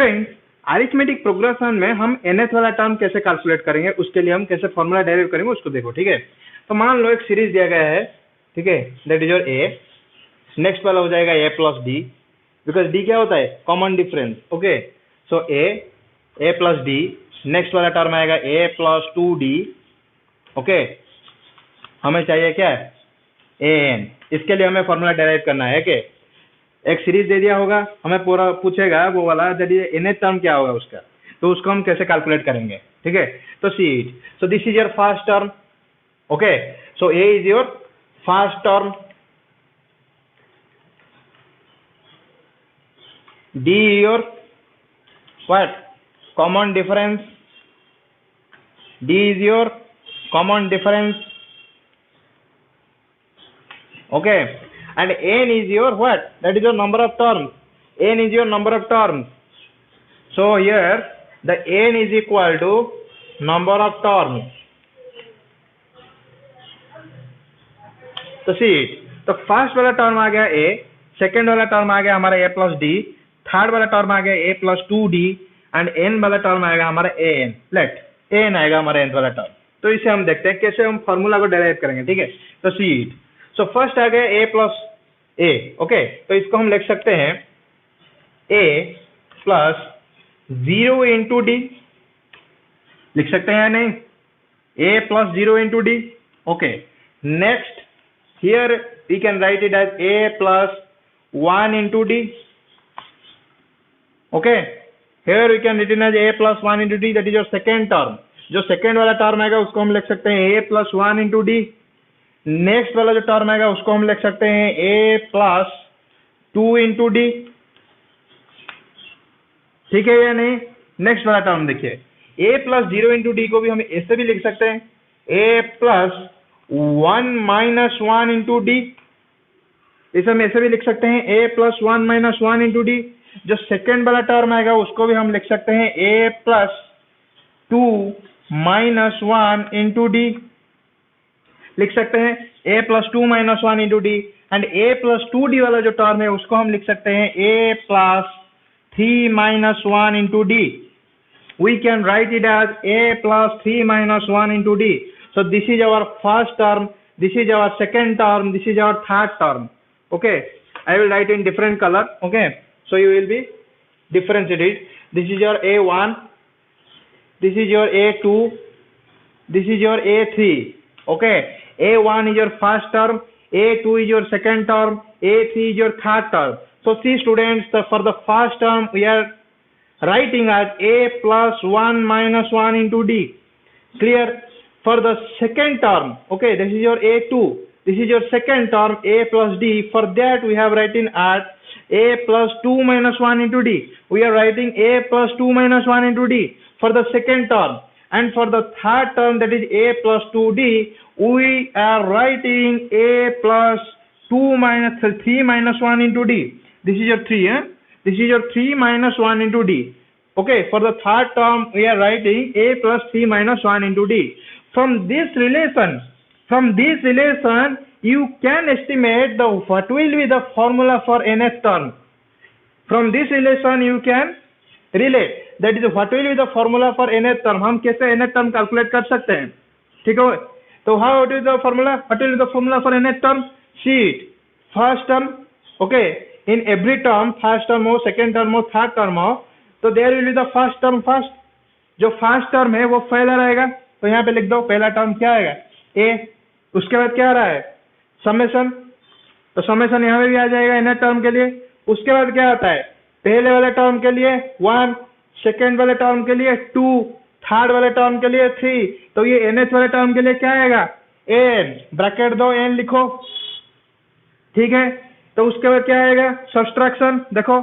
Student arithmetic progression में हम nth वाला टर्म कैसे कैलकुलेट करेंगे, उसके लिए हम कैसे फॉर्मूला डेराइव करेंगे उसको देखो। ठीक है, तो मान लो एक सीरीज दिया गया है, ठीक है, that is your A, next वाला हो जाएगा a plus D, because D क्या होता है, कॉमन डिफरेंस। ओके, सो ए प्लस डी, नेक्स्ट वाला टर्म आएगा ए प्लस 2d। ओके, हमें चाहिए क्या, ए एन, इसके लिए हमें फॉर्मूला डेराइव करना है। कि एक सीरीज दे दिया होगा, हमें पूरा पूछेगा वो वाला nth टर्म क्या होगा उसका, तो उसको हम कैसे कैलकुलेट करेंगे। ठीक है, तो see it, so this is your first term. Okay, so A is your first term, D your what, common difference, D is your common difference. Okay, and n is your what, that is your number of terms, n is your number of terms. So here the n is equal to number of terms. तो see it, तो first वाला term आ गया a, second वाला term आ गया हमारा a plus D, third वाला term आ गया a plus 2d, and n वाला टर्म आएगा हमारा an, लेट an आएगा हमारा n वाला टर्म। तो इसे हम देखते हैं कैसे हम फॉर्मूला को डेराइव करेंगे। ठीक है, तो सी इट, सो फर्स्ट आ गया a प्लस ए। ओके, तो इसको हम लिख सकते हैं a प्लस 0 इंटू डी, लिख सकते हैं या नहीं, a plus 0 into D. Okay, next here we can write it as a plus 1 into D. Okay, here we can written as a plus 1 into D, that is your second term. जो second वाला term आएगा उसको हम लिख सकते हैं a plus 1 into D. Next वाला जो टर्म आएगा उसको हम लिख सकते हैं a प्लस 2 इंटू डी। ठीक है या नहीं, नेक्स्ट वाला टर्म देखिए, a प्लस 0 इंटू डी को भी हम ऐसे भी लिख सकते हैं a plus 1 minus 1 into D, इसे हम ऐसे भी लिख सकते हैं a plus 1 minus 1 into D. जो सेकेंड वाला टर्म आएगा उसको भी हम लिख सकते हैं a plus 2 minus 1 into D, लिख सकते हैं a plus 2 minus 1 into D. And a plus 2d वाला जो टर्म है उसको हम लिख सकते हैं a plus 3 minus 1 into D. We can write it as a plus 3 minus 1 into D. So this is our first term, this is our second term, this is our third term. Okay, I will write in different colour. Okay, so you will be differentiated. This is your a1, this is your a2, this is your a3. Okay, a1 is your first term, a2 is your second term, a3 is your third term. So see students, for the first term we are writing as a plus 1 minus 1 into d. Clear? For the second term, okay, this is your a2, this is your second term, a plus d. For that we have written as a plus 2 minus 1 into d. We are writing a plus 2 minus 1 into d for the second term. And for the third term, that is a plus 2d, we are writing a plus 2 minus 3 minus 1 into d. This is your 3, this is your 3 minus 1 into d. Okay, for the third term, we are writing a plus 3 minus 1 into d. From this relation, you can estimate what will be the formula for nth term. From this relation, you can relate. That is, what will be the formula for nth term? हम कैसे nth term calculate कर सकते हैं? ठीक है, तो how is the formula? What will be the formula for nth term? See it. First term, okay. In every term, first term हो, second term हो, third term हो, तो there will be the first term first. जो first term है वो पहला रहेगा, तो यहाँ पे लिख दो पहला term क्या आएगा, a. उसके बाद क्या आ रहा है, समेशन, तो समेशन यहाँ पे भी आ जाएगा nth term के लिए। उसके बाद क्या आता है, पहले वाले टर्म के लिए 1, सेकेंड वाले टर्म के लिए 2, थर्ड वाले टर्म के लिए 3, तो ये nth वाले टर्म के लिए क्या आएगा, n, ब्रैकेट दो, n लिखो। ठीक है, तो उसके बाद क्या आएगा, सब्सट्रैक्शन, देखो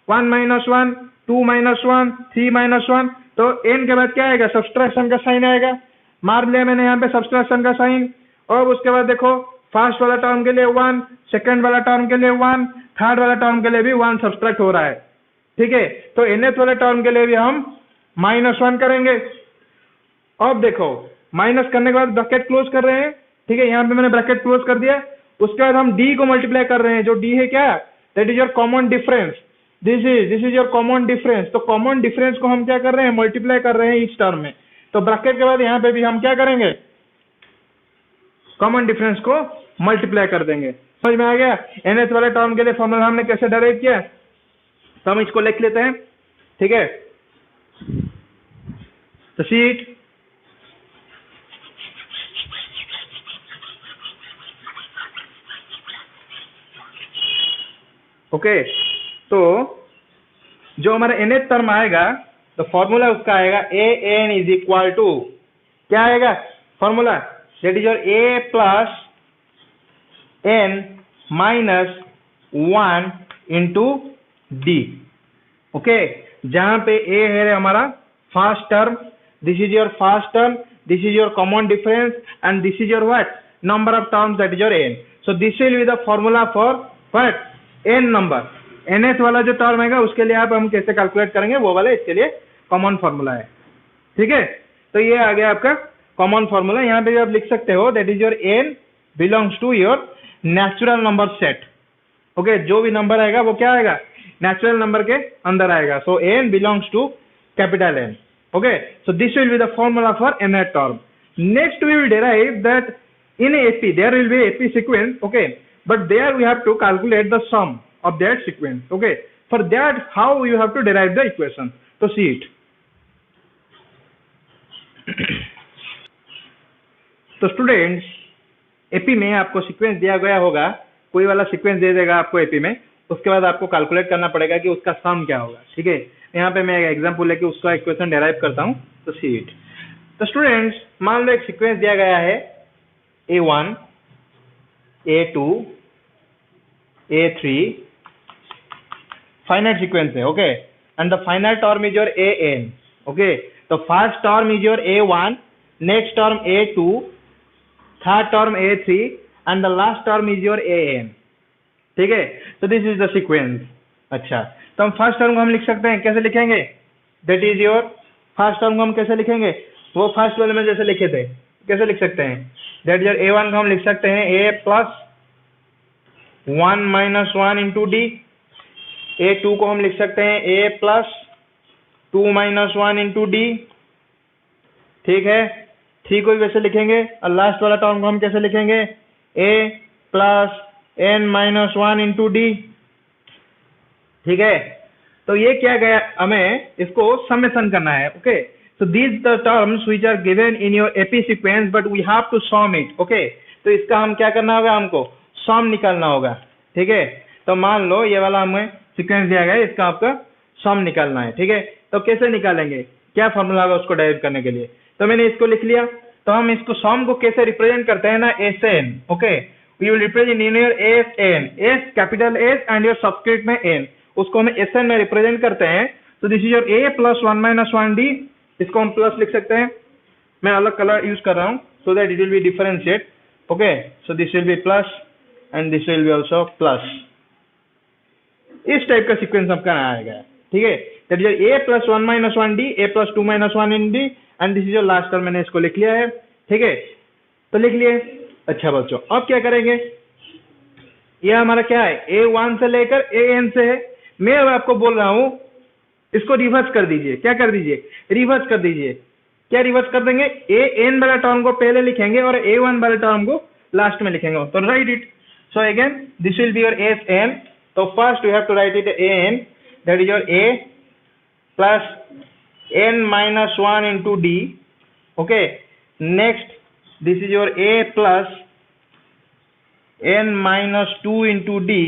1 माइनस 1, 2 माइनस 1, 3 माइनस 1, तो n के बाद क्या आएगा, सब्सट्रैक्शन का साइन आएगा, मार लिया मैंने यहाँ पे सब्सट्रैक्शन का साइन। और उसके बाद देखो फर्स्ट वाला टर्म के लिए 1, सेकेंड वाला टर्म के लिए 1, थर्ड वाला टर्म के लिए भी 1 सब्सट्रैक्ट हो रहा है। ठीक है, तो nth वाले टर्म के लिए भी हम -1 करेंगे। अब देखो माइनस करने के बाद ब्रैकेट क्लोज कर रहे हैं। ठीक है, यहाँ पे मैंने ब्रैकेट क्लोज कर दिया। उसके बाद हम d को मल्टीप्लाई कर रहे हैं, जो d है क्या, that is your common difference. This is your common difference. तो कॉमन डिफरेंस को हम क्या कर रहे हैं, मल्टीप्लाई कर रहे हैं इस टर्म में। तो ब्रैकेट के बाद यहाँ पे भी हम क्या करेंगे, कॉमन डिफरेंस को मल्टीप्लाई कर देंगे। समझ में आ गया। nth वाले टर्म के लिए फॉर्मूला हमने कैसे डेराइव किया, तो हम इसको लिख लेते हैं, ठीक है। तो शीट ओके, तो जो हमारा nth टर्म आएगा तो फॉर्मूला उसका आएगा A N is equal to, क्या आएगा formula, that is your A plus N minus 1 into D. Okay, जहां पे ए है हमारा first term, this is your first term, this is your common difference and this is your what, number of terms, that is your N. So this will be the formula for what, N number. nth वाला जो term आएगा उसके लिए आप हम कैसे calculate करेंगे वो वाला इसके लिए कॉमन फॉर्मूला है, ठीक है। तो ये आ गया आपका कॉमन फॉर्मूला। यहाँ पे भी आप लिख सकते हो that is your N belongs to your natural number set. Okay, जो भी नंबर आएगा वो क्या आएगा, नेचुरल नंबर के अंदर आएगा। So N belongs to capital N. Okay, so this will be the formula for nth term. Next we will derive that in AP there will be AP sequence, okay, but there we have to calculate the sum of that sequence. Okay, for that how you have to derive the equation, so see it. तो students, AP में आपको sequence दिया गया होगा, कोई वाला sequence दे देगा आपको एपी में, उसके बाद आपको कैलकुलेट करना पड़ेगा कि उसका सम क्या होगा, ठीक है। यहाँ पे मैं एक एग्जांपल लेके उसका इक्वेशन डेराइव करता हूँ, तो सी इट। तो स्टूडेंट्स, मान लो एक सीक्वेंस दिया गया है A1, A2, A3, finite sequence है, okay, and the finite term is your AN, okay, तो first term is your A1, next term A2, third term A3 and the last term is your AN, ठीक है। तो this is the sequence। अच्छा, तो हम first term को हम लिख सकते हैं, कैसे लिखेंगे, that is your first term को हम कैसे लिखेंगे, वो फर्स्ट वाले में जैसे लिखे थे कैसे लिख सकते हैं, दैट इज योर A1 को हम लिख सकते हैं A plus 1 minus 1 into D. A2 को हम लिख सकते हैं A plus 2 minus 1 into D, ठीक है। 3 को भी वैसे लिखेंगे, और लास्ट वाला टर्म को हम कैसे लिखेंगे, A plus n minus 1 into D, ठीक है। तो ये क्या गया, हमें इसको समेशन करना है, okay. So these the terms which are given in your AP sequence, but we have to sum it, okay? तो इसका हम क्या करना होगा, हमको सम निकालना होगा, ठीक है। तो मान लो ये वाला हमें सीक्वेंस दिया गया है, इसका आपका सम निकालना है, ठीक है। तो कैसे निकालेंगे, क्या फॉर्मूला होगा उसको डेराइव करने के लिए, तो मैंने इसको लिख लिया। तो हम इसको सम को कैसे रिप्रेजेंट करते हैं ना, SN, okay, we will represent in your SN, S capital S and your subscript में N, उसको हम SN में रिप्रेजेंट करते हैं। तो this is your A plus 1 minus 1 D, इसको हम प्लस लिख सकते हैं, मैं अलग कलर यूज कर रहा हूं so that it will be differentiate, okay. So this will B plus and this will be also plus. इस टाइप का सीक्वेंस आपका आएगा, ठीक है। That is A plus 1 minus 1 D, A plus 2 minus 1 in D and this is your last term, मैंने इसको लिख लिया है, ठीक है। तो लिख लिए। अच्छा बच्चों, अब क्या करेंगे, ये हमारा क्या है, A1 से लेकर AN से है। मैं अब आपको बोल रहा हूं इसको रिवर्स कर दीजिए, क्या कर दीजिए, रिवर्स कर दीजिए। क्या रिवर्स कर देंगे, AN वाला टर्म को पहले लिखेंगे और A1 वाले टर्म को लास्ट में लिखेंगे, तो write it. So again this will be your SN, तो first you have to write it AN, that is your A plus n minus 1 into D, okay. Next this is your A plus n minus 2 into D,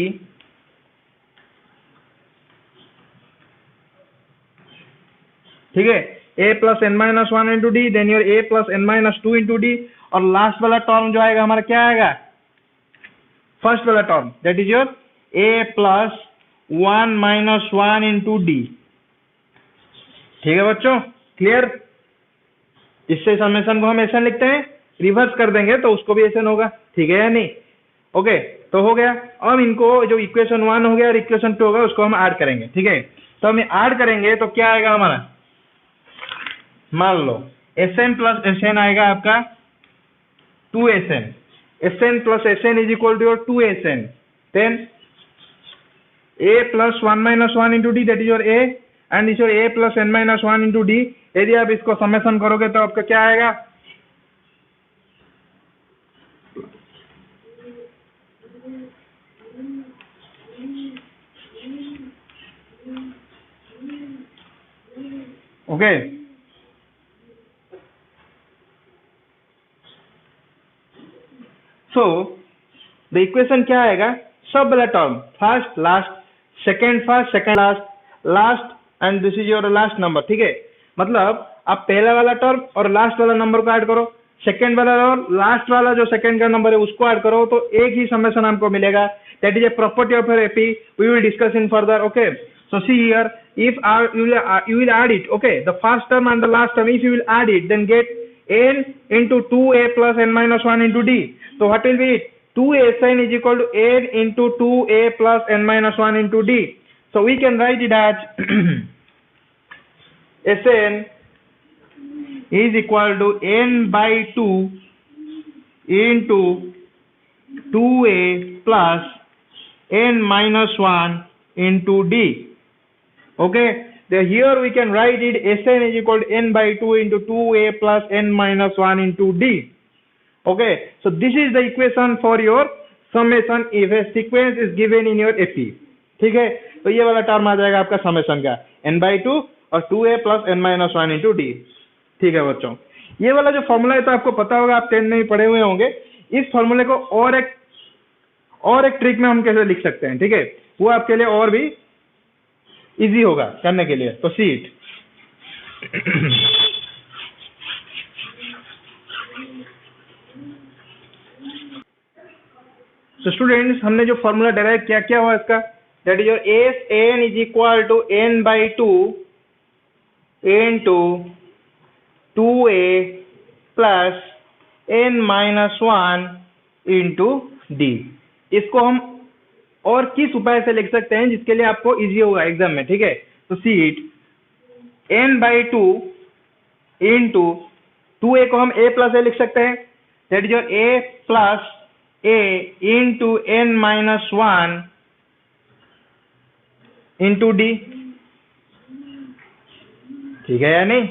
ठीक है। A plus n minus 1 into D, then your A plus n minus 2 into D, और last वाला term जो आएगा हमारा क्या आएगा, first वाला term, that is your A plus 1 minus 1 into D, ठीक है बच्चों, क्लियर। इससे समेशन को हम ऐसा लिखते हैं, रिवर्स कर देंगे तो उसको भी ऐसा होगा, ठीक है या नहीं, ओके। तो हो गया। अब इनको जो इक्वेशन 1 हो गया और इक्वेशन 2 होगा उसको हम ऐड करेंगे, ठीक है। तो हम ऐड करेंगे तो क्या आएगा हमारा, मान लो Sn प्लस Sn आएगा आपका 2Sn, Sn plus Sn is equal to your 2Sn, then a plus 1 minus 1 into d, that is your a, and this your a plus n minus 1 into d. यदि आप इसको summation करोगे तो आपका क्या आएगा? ओके, सो द इक्वेशन क्या आएगा? सब वाला term, first last, second first, second last, last and this is your last number, ठीक है? मतलब आप पहला वाला टर्म और लास्ट वाला नंबर को ऐड करो, सेकेंड वाला और लास्ट वाला जो सेकेंड का नंबर है उसको ऐड करो, तो एक ही समेशन हमको मिलेगा. That is a property of your AP. We will discuss in further. Okay, so see here, if you will add it, okay, the first term and the last term, if you will add it, then get n into 2a plus n minus 1 into d. So what will be it? 2sn is equal to n into 2a plus n minus 1 into d. So we can write it as sn is equal to n by 2 into 2a plus n minus 1 into d. Okay, here we can write it Sn is equal to n by 2 into 2a plus n minus 1 into d. Okay, so this is the equation for your summation if a sequence is given in your AP. ठीक है, तो ये वाला term आ जाएगा आपका summation का n by 2 और 2a plus n minus 1 into d. ठीक है बच्चों, ये वाला जो फॉर्मूला है तो आपको पता होगा, आप 10 में ही पढ़े हुए होंगे. इस फॉर्मूले को और एक ट्रिक में हम कैसे लिख सकते हैं, ठीक है, वो आपके लिए और भी इजी होगा करने के लिए. तो सी इट. तो स्टूडेंट्स, हमने जो फॉर्मूला डेराइव किया, क्या हुआ इसका? That is your S N is equal to n by 2 into 2a plus n minus 1 into d. इसको हम और किस उपाय से लिख सकते हैं जिसके लिए आपको इजी होगा एग्जाम में, ठीक है? तो see it, n by 2 into 2a को हम a प्लस a लिख सकते हैं, that is your a plus a into n minus 1 into d. ठीक है या नहीं?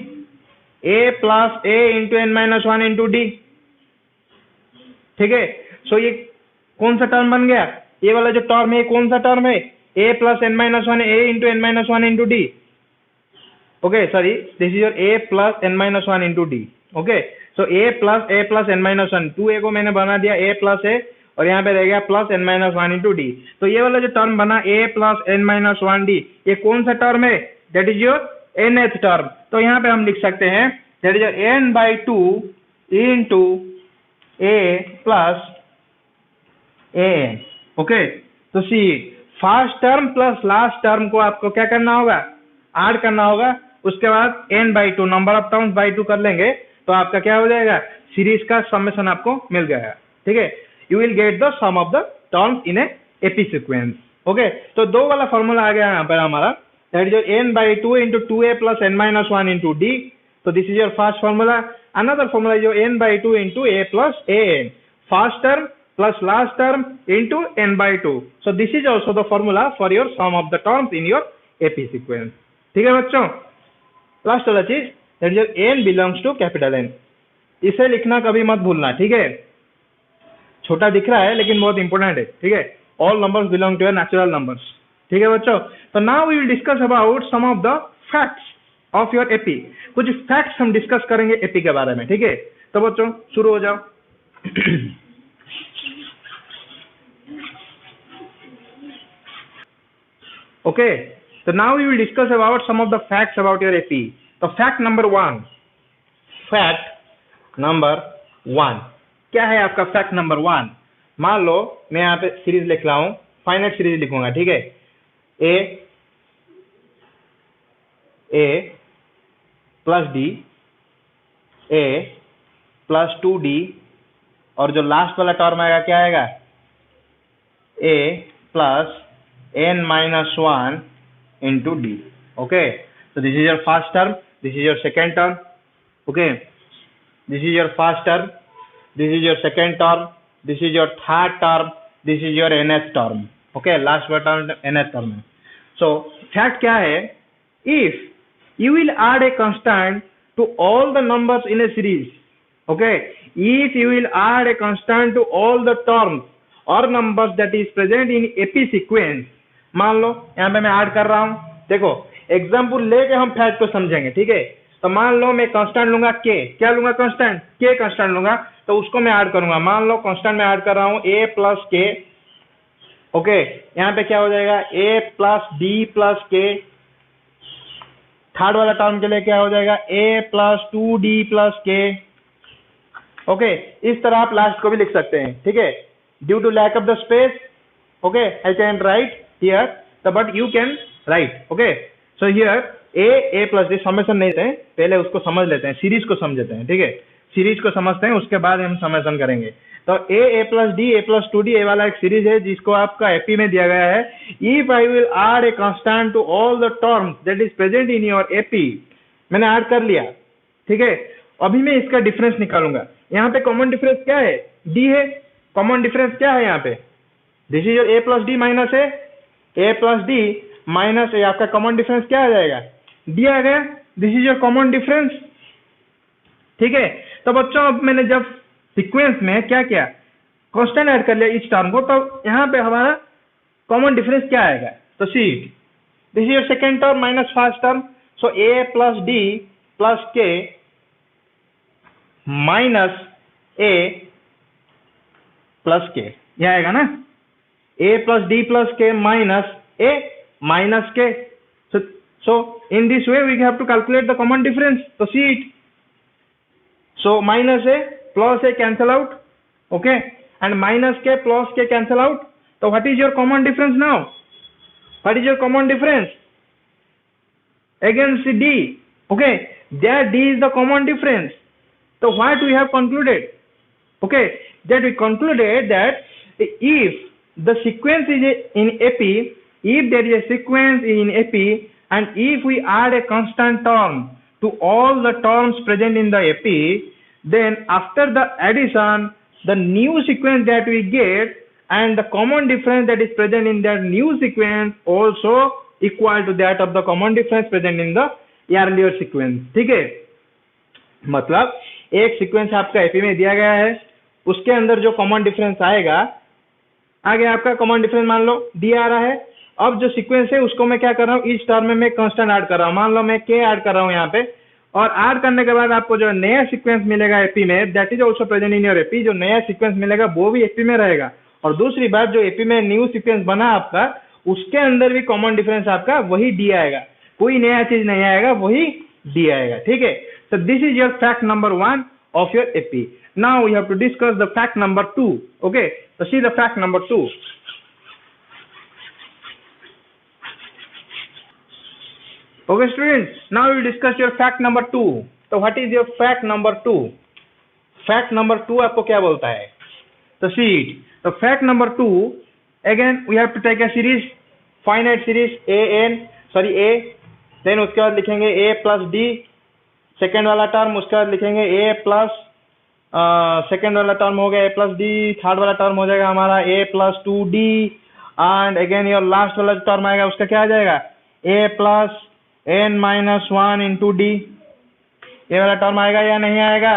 a plus a into n minus 1 into d. ठीक है, सो ये कौन सा टर्म बन गया? ये वाला जो टर्म है कौन सा टर्म है? a plus n minus 1, a into n minus 1 into d. Okay, sorry, this is your a plus n minus 1 into d. Okay, so a plus n minus 1, 2a को मैंने बना दिया a प्लस a और यहाँ पे रह गया plus n minus 1 into d. तो ये वाला जो टर्म बना a plus n minus 1 d, ये कौन सा टर्म है? That is your nth term. तो यहाँ पे हम लिख सकते हैं that is your n by 2 into a plus an. Okay, तो see first term plus last term को आपको क्या करना होगा? ऐड करना होगा. उसके बाद n by 2 number of terms by 2 कर लेंगे तो आपका क्या हो जाएगा? सीरीज का समेशन आपको मिल गया है. ठीक है, you will get the sum of the terms in a AP sequence. Okay, तो दो वाला फॉर्मूला आ गया यहाँ पर हमारा, that is n by 2 into 2a plus n minus 1 into d. So this is your first formula. Another formula is your n by 2 into a plus an. First term plus last term into n by 2. So this is also the formula for your sum of the terms in your AP sequence. ठीक है बच्चों? Last वाला चीज, that is your n belongs to capital N. इसे लिखना कभी मत भूलना, ठीक है? छोटा दिख रहा है लेकिन बहुत इंपॉर्टेंट है, ठीक है? All numbers belong to your natural numbers. ठीक है बच्चों? तो now we will discuss about some of the facts of your AP. कुछ फैक्ट्स हम डिस्कस करेंगे एपी के बारे में, ठीक है? तो बच्चों शुरू हो जाओ. Okay, so now we will discuss about some of the facts about your AP. So fact number 1. Fact number 1. क्या है आपका fact number 1? मान लो मैं यहाँ पे सीरीज लिख रहा हूँ, फाइनाइट सीरीज लिखूंगा, ठीक है? a plus d, a plus 2d, और जो लास्ट वाला टर्म आएगा क्या आएगा? a plus n minus 1 into d. Okay, so this is your first term, this is your second term. Okay, this is your first term, this is your second term, this is your third term, this is your nth term. Okay, last वाला term nth term है। सो fact क्या है, if you will add a constant to all the numbers in a series, okay, if you will add a constant to all the terms or numbers that is present in AP sequence, मान लो यहाँ पे मैं add कर रहा हूँ, देखो example लेके हम फैक्ट को समझेंगे, ठीक है। तो मान लो मैं कांस्टेंट लूंगा k, क्या लूंगा कांस्टेंट, k कांस्टेंट लूंगा, तो उसको मैं ऐड करूंगा। मान लो कांस्टेंट में ऐड कर रहा हूँ a प्लस k, ओके, यहाँ पे क्या हो जाएगा a plus b plus k, third वाला टर्म के लिए क्या हो जाएगा a plus 2d plus k, okay. इस तरह आप लास्ट को भी लिख सकते हैं, ठीक है। Due to lack of the space, okay, I can write here, but you can write, okay. So here a plus D summation नहीं देते हैं, पहले उसको समझ लेते हैं, सीरीज को समझते हैं, ठीक है। सीरीज को समझते हैं, उसके बाद हम समेशन करेंगे। तो a plus D, a plus 2d, ए वाला एक सीरीज है जिसको आपका एपी में दिया गया है। If I will add a constant to all the terms that is present in your AP, मैंने ऐड कर लिया, ठीक है। अभी मैं इसका डिफरेंस निकालूंगा। यहाँ पे कॉमन डिफरेंस क्या है, d है। कॉमन डिफरेंस क्या है यहाँ पे, this is your a plus D minus a plus D minus A, आपका कॉमन डिफरेंस क्या आ जाएगा, d आ गया। This is your common difference, ठीक है। तो बच्चों अब मैंने जब सीक्वेंस में क्या किया, कांस्टेंट ऐड कर लिया इच टर्म को, तो यहाँ पे हमारा कॉमन डिफरेंस क्या आएगा, तो see this is your second term minus first term. So a plus D plus k minus a plus k, यह आएगा ना, a plus D plus k minus a minus k। So in this way we have to calculate the common difference, so see it. So minus a plus a cancel out, okay, and minus k plus k cancel out. So what is your common difference now? What is your common difference against d, okay, there d is the common difference. So what we have concluded, okay, that we concluded that if the sequence is in AP, if there is a sequence in AP and if we add a constant term to all the terms present in the AP, then after the addition, the new sequence that we get and the common difference that is present in that new sequence also equal to that of the common difference present in the earlier sequence, ठीक है। मतलब एक sequence आपका AP में दिया गया है, उसके अंदर जो कॉमन डिफरेंस आएगा, आगे आपका कॉमन डिफरेंस मान लो डी आ रहा है। अब जो सीक्वेंस है उसको मैं क्या कर रहा हूँ, इस टर्म में मैं कांस्टेंट ऐड कर रहा हूँ, मान लो मैं के ऐड कर रहा हूँ यहाँ पे, और ऐड करने के बाद आपको जो नया सीक्वेंस मिलेगा एपी में, that is also present in your AP. जो नया सीक्वेंस मिलेगा वो भी एपी में रहेगा, और दूसरी बात जो एपी में न्यू सीक्वेंस बना आपका, उसके अंदर भी कॉमन डिफरेंस आपका वही डी आएगा, कोई नया चीज नहीं आएगा, वही डी आएगा, ठीक है। So this is your fact number 1 of your AP. Now we have to discuss the fact number 2, okay. So see the fact number 2. Okay students, now we will discuss your fact number 2. So what is your fact number 2? Fact number 2 आपको क्या बोलता है, तो see it. So fact number 2, again we have to take a series, finite series a, then उसके बाद लिखेंगे a plus d, second वाला term, उसके बाद लिखेंगे a plus सेकेंड वाला टर्म हो गया a प्लस डी, थर्ड वाला टर्म हो जाएगा हमारा a plus 2d, and again your last वाला टर्म आएगा उसका क्या आ जाएगा a plus n minus 1 into D. ये वाला टर्म आएगा या नहीं आएगा,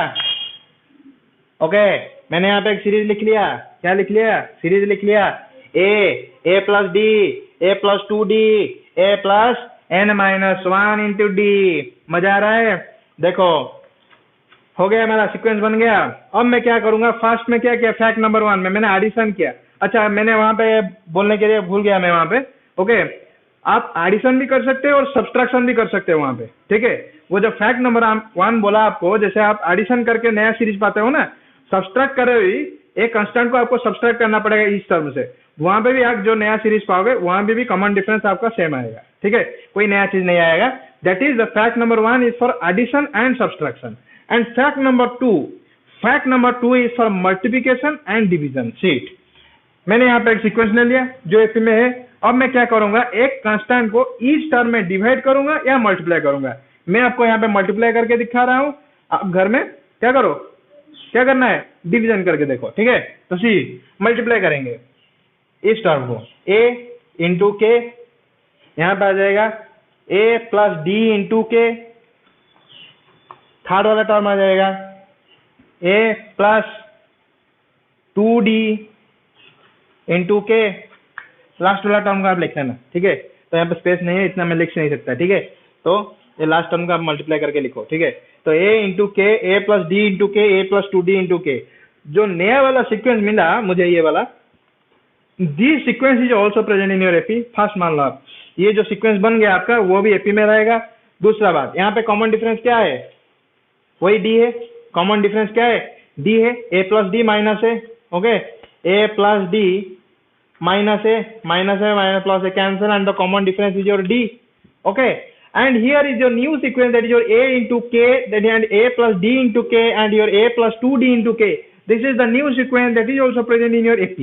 ओके। मैंने यहाँ पे एक सीरीज लिख लिया, क्या लिख लिया, सीरीज लिख लिया, a plus D, a plus 2d, a plus n minus 1 into D. मजा आ रहा है, देखो हो गया, मेरा सीक्वेंस बन गया। अब मैं क्या करूंगा, फर्स्ट में क्या किया, फैक्ट नंबर 1 में मैंने एडिशन किया। अच्छा, मैंने वहां पे बोलने के लिए भूल गया मैं वहां पे, ओके। आप एडिशन भी कर सकते हो और सब्सट्रैक्शन भी कर सकते हो वहां पे, ठीक है। वो जो फैक्ट नंबर 1 बोला आपको, जैसे आप एडिशन करके नया सीरीज पाते हो ना, सब्सट्रैक्ट करे हुई एक कांस्टेंट को आपको सब्सट्रैक्ट करना पड़ेगा इस टर्म से, वहां पे भी आप जो नया सीरीज पाओगे वहां पे भी कॉमन डिफरेंस आपका सेम आएगा, ठीक है, कोई नया चीज नहीं आएगा। That is the fact number 1 is for addition and subtraction. And fact number 2 is for multiplication and division. Sheet. मैंने यहाँ पे एक सीक्वेंस ले लिया जो एपी में है। अब मैं क्या करूंगा, एक कांस्टेंट को ईच टर्म में डिवाइड करूंगा या मल्टीप्लाई करूंगा। मैं आपको यहाँ पे मल्टीप्लाई करके दिखा रहा हूँ, आप घर में क्या करो, क्या करना है, डिवीजन करके देखो, ठीक है। तो सी मल्टीप्लाई करेंगे, इस टर्म को a इंटू के, यहाँ पे आ जाएगा a प्लस डी इंटू के, थर्ड वाला टर्म आ जाएगा a प्लस 2d इंटू के, लास्ट वाला टर्म का आप लिख लेना, ठीक है। तो यहाँ पे स्पेस नहीं है, इतना मैं लिख नहीं सकता, ठीक है। तो ये लास्ट टर्म का आप मल्टीप्लाई करके लिखो, ठीक है। तो a इंटू के, a प्लस डी इंटू के, a प्लस 2d इंटू के, जो नया वाला सीक्वेंस मिला मुझे ये वाला, this sequence is also present in your AP. First मान लो आप, ये जो सीक्वेंस बन गया आपका वो भी एपी में रहेगा। दूसरा बात, यहाँ पे कॉमन डिफरेंस क्या है, वही डी है। कॉमन डिफरेंस क्या है, डी है। a प्लस डी माइनस है, okay, a plus D minus a minus plus a cancel, and the common difference is your d, okay. And here is your new sequence, that is your a into k, that is and a plus d into k, and your a plus 2d into k. This is the new sequence that is also present in your AP,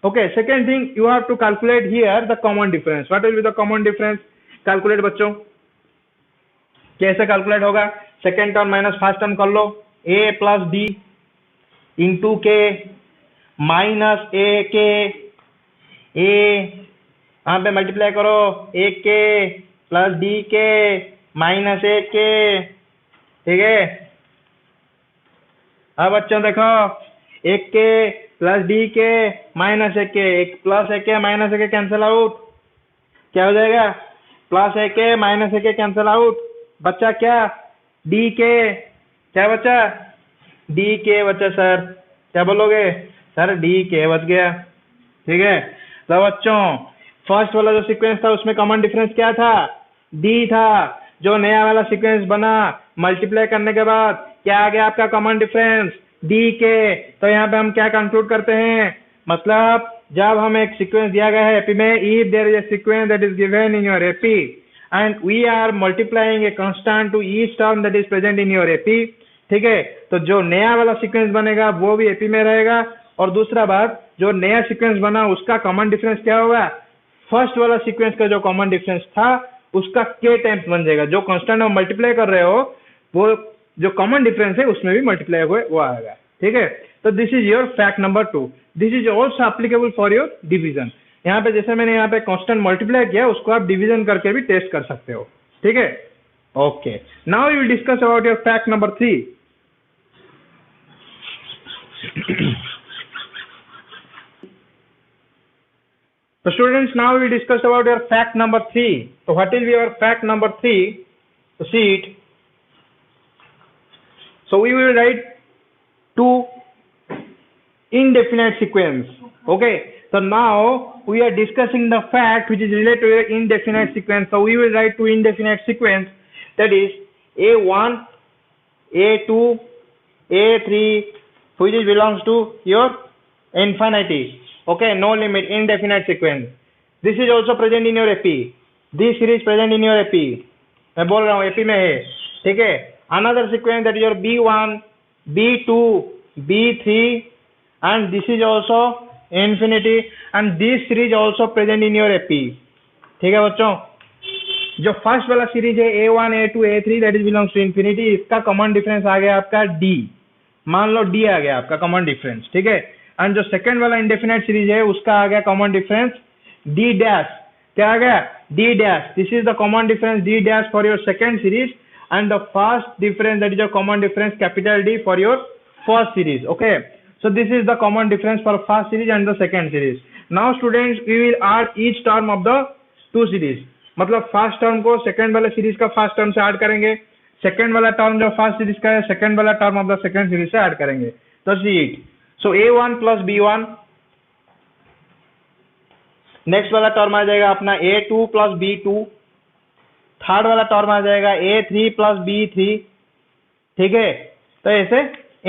okay. Second thing, you have to calculate here the common difference. What will be the common difference? Calculate बच्चों, कैसे calculate होगा? Second term minus first term कर लो, a plus d into के minus a के, ए यहाँ पे multiply करो, ए के प्लस डी के माइनस ए के, ठीक है। अब बच्चों देखो, एक के प्लस डी के माइनस एक के, एक प्लस एक के माइनस एक के कैंसिल आउट, क्या हो जाएगा, प्लस एक के माइनस एक के कैंसिल आउट, बच्चा क्या, डी के, क्या बच्चा, डी के बच्चा। सर क्या बोलोगे, सर डी के बच गया, ठीक है। तो बच्चों फर्स्ट वाला जो सीक्वेंस था उसमें कॉमन डिफरेंस क्या था, डी था। जो नया वाला सीक्वेंस बना मल्टीप्लाई करने के बाद क्या आ गया आपका कॉमन डिफरेंस, डी के। तो यहाँ पे हम क्या कंक्लूड करते हैं, मतलब जब हम एक सीक्वेंस दिया गया है एपी में, if there is a sequence that is given in your AP and we are multiplying a constant to each term that is present in your AP, ठीक है। तो जो नया वाला सीक्वेंस बनेगा वो भी एपी में रहेगा। और दूसरा बात, जो नया सीक्वेंस बना उसका कॉमन डिफरेंस क्या होगा, फर्स्ट वाला सीक्वेंस का जो कॉमन डिफरेंस था उसका के टाइम्स बन जाएगा। जो कांस्टेंट हम मल्टीप्लाई कर रहे हो वो जो कॉमन डिफरेंस है उसमें भी मल्टीप्लाई हुए वो आएगा, ठीक है। तो this is your fact number 2। This is also applicable for your division. यहाँ पे जैसे मैंने यहाँ पे कांस्टेंट मल्टीप्लाई किया उसको आप डिवीजन करके भी टेस्ट कर सकते हो, ठीक है। Okay, now we will discuss about your fact number 3। So students, now we discuss about your fact number 3. So what will be your fact number 3? So see it. So we will write two indefinite sequence. Okay. So now we are discussing the fact which is related to your indefinite sequence. So we will write two indefinite sequence, that is A1, A2, A3, which is belongs to your infinity. Okay, no limit, indefinite sequence. This is also present in your AP. This series present in your AP. मैं बोल रहा हूँ AP में है, ठीक है। Another sequence that is your B1, B2, B3, and this is also infinity, and this series also present in your AP. ठीक है बच्चों, जो फर्स्ट वाला सीरीज है A1, A2, A3 that is belongs to infinity, इसका common difference आ गया आपका D। मान लो D आ गया आपका कॉमन डिफरेंस, ठीक है। एंड जो सेकंड वाला इंडेफिनेट सीरीज है उसका आ गया कॉमन डिफरेंस डी डैश, क्या आ गया, D dash. This is the common difference D dash for your second series, and the first difference that is your common difference capital D for your first series. Okay, so this is the common difference for first series and the second series. Now students, we will add each term of the two series, मतलब first term को second वाले series का first term से add करेंगे, second वाला term जो first series का है सेकंड वाला term of the second series से ऐड करेंगे। तो see it. So A1 plus B1, next वाला टर्म आ जाएगा अपना A2 plus B2, थर्ड वाला टर्म आ जाएगा A3 plus B3, ठीक है। तो ऐसे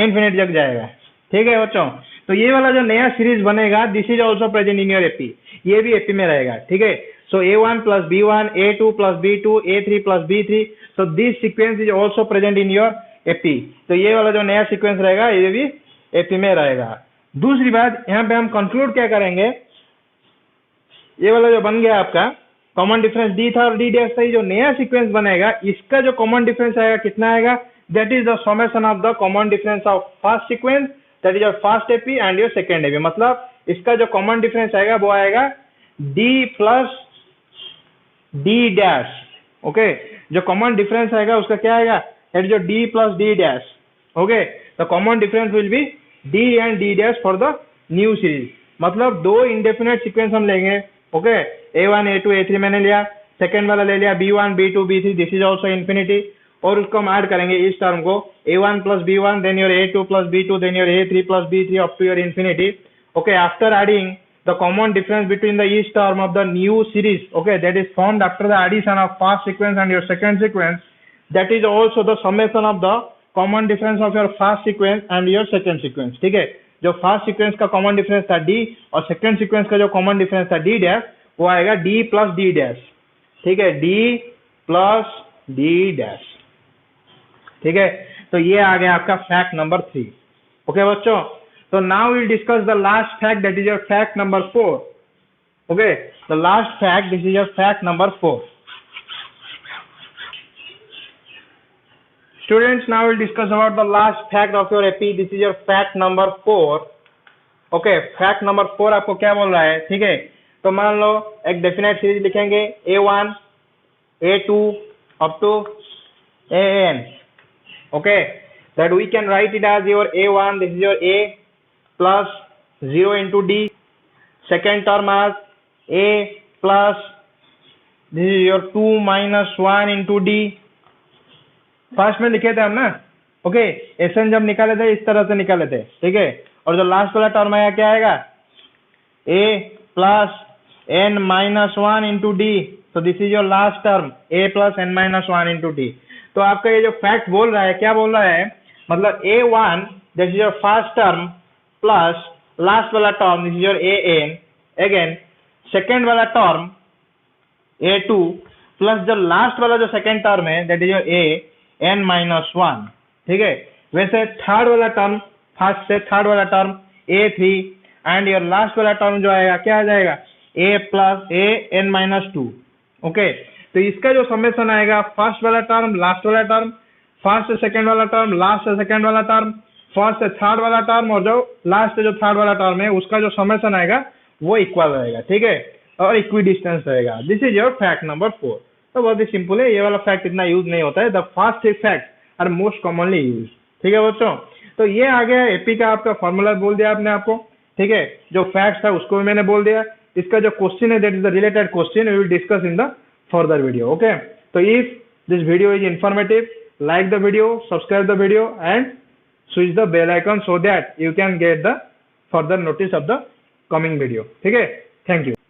इनफिनिट जग जाएगा, ठीक है बच्चों। तो ये वाला जो नया सीरीज बनेगा, this is also present in your AP, ये भी एपी में रहेगा, ठीक है। सो A1 plus B1, A2 plus B2, A3 plus B3, so this sequence is also present in your AP। तो ये वाला जो नया सीक्वेंस रहेगा ये भी एपी में रहेगा। दूसरी बात, यहाँ पे हम कंक्लूड क्या करेंगे, ये वाला जो बन गया आपका कॉमन डिफरेंस डी था और डी डैश था, जो नया सीक्वेंस बनेगा इसका जो कॉमन डिफरेंस आएगा कितना आएगा, that is the summation of the common difference of first sequence, that is your first AP and your second AP. मतलब इसका जो कॉमन डिफरेंस आएगा वो आएगा d plus d dash. Okay, जो कॉमन डिफरेंस आएगा उसका क्या आएगा, दैट जो d plus d dash. Okay, the common difference will be d and d dash for the new series. मतलब दो इंडेफिनेट सीक्वेंस हम लेंगे। ओके, a1 a2 a3 मैंने लिया, सेकेंड वाला ले लिया b1 b2 b3, this is also infinity, और उसको हम ऐड करेंगे इस टर्म को a1 plus b1 then your a2 plus b2 then your a3 plus b3 up to your infinity. Okay, after adding the common difference between the each term of the new series, okay, that is formed after the addition of first sequence and your second sequence, that is also the summation of the common difference of your first sequence and your second sequence. ठीक है, जो first sequence का common difference था d और second sequence का जो common difference था d dash, वो आएगा d प्लस d डैश। ठीक है, d प्लस d डैश। ठीक है, तो ये आ गया आपका फैक्ट नंबर 3। ओके बच्चों, तो now will discuss the last fact, that is your fact number 4। Okay, the last fact, this is your fact number 4। Students, now we'll discuss about the last fact of your AP. This is your fact number 4. Okay, fact number 4 आपको क्या बोल रहा है? ठीक है, तो मान लो एक डेफिनेट सीरीज लिखेंगे A1, A2 up to AN. Okay, that we can write it as your A1, this is your A plus 0 into D. Second term as A plus this is your 2 minus 1 into D. First में लिखे थे हम ना। Okay, SN जब निकाले थे इस तरह से निकाले थे। ठीक है, और जो लास्ट वाला टर्म आया क्या आएगा, A plus N minus 1 into D. तो this is your last term A plus N minus 1 into D. तो आपका ये जो फैक्ट बोल रहा है, क्या बोल रहा है, मतलब A1 this is your first term plus last वाला term this is your a n, again second वाला टर्म A2 प्लस जो लास्ट वाला जो सेकेंड टर्म है that is your a n minus 1। ठीक है, वैसे थर्ड वाला टर्म, फर्स्ट से थर्ड वाला term A3 and your last वाला टर्म जो आएगा क्या आ जाएगा, a plus a n minus 2। Okay, तो इसका जो समेशन आएगा, फर्स्ट वाला टर्म लास्ट वाला टर्म, फर्स्ट से सेकेंड वाला टर्म लास्ट से सेकेंड वाला टर्म, फर्स्ट से थर्ड वाला टर्म, और जो लास्ट से जो थर्ड वाला टर्म है उसका जो समेशन आएगा वो इक्वल रहेगा। ठीक है, और इक्वी डिस्टेंस रहेगा। This is your fact number 4। तो बहुत ही सिंपल है, ये वाला फैक्ट इतना यूज नहीं होता है। The first 3 fact are most commonly use. ठीक है बच्चों, तो ये आ गया एपी का आपका फॉर्मूला बोल दिया आपने आपको। ठीक है, जो फैक्ट था उसको भी मैंने बोल दिया। इसका जो क्वेश्चन है that is the related question, we will discuss in the further video. Okay, तो if this video is informative, like the video, subscribe the video and switch the bell icon so that you can get the further notice of the coming video. ठीक है, thank you.